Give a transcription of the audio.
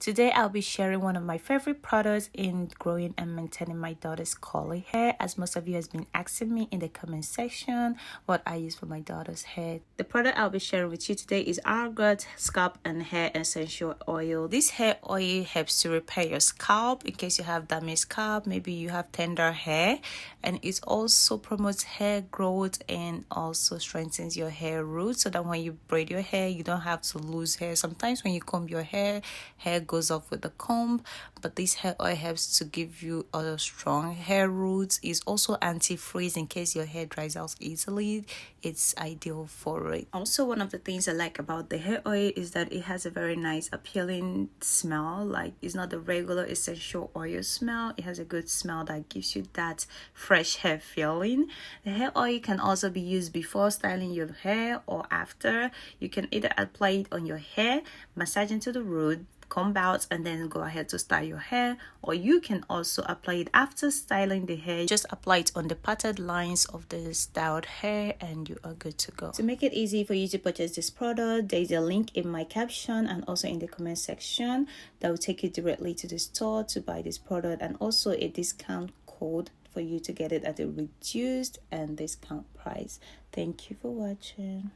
Today I'll be sharing one of my favorite products in growing and maintaining my daughter's curly hair, as most of you has been asking me in the comment section what I use for my daughter's hair. The product I'll be sharing with you today is ARHGOAT Scalp and Hair Essential Oil. This hair oil helps to repair your scalp in case you have damaged scalp, maybe you have tender hair, and it also promotes hair growth and also strengthens your hair roots so that when you braid your hair you don't have to lose hair. Sometimes when you comb your hair goes off with the comb, but this hair oil helps to give you a strong hair roots. It's also anti-frizz in case your hair dries out easily. It's ideal for it. Also, one of the things I like about the hair oil is that it has a very nice appealing smell. Like, it's not the regular essential oil smell. It has a good smell that gives you that fresh hair feeling. The hair oil can also be used before styling your hair or after. You can either apply it on your hair, massage into the root, comb out, and then go ahead to style your hair, or you can also apply it after styling the hair. Just apply it on the parted lines of the styled hair and you are good to go. To make it easy for you to purchase this product, there is a link in my caption and also in the comment section that will take you directly to the store to buy this product, and also a discount code for you to get it at a reduced and discount price. Thank you for watching.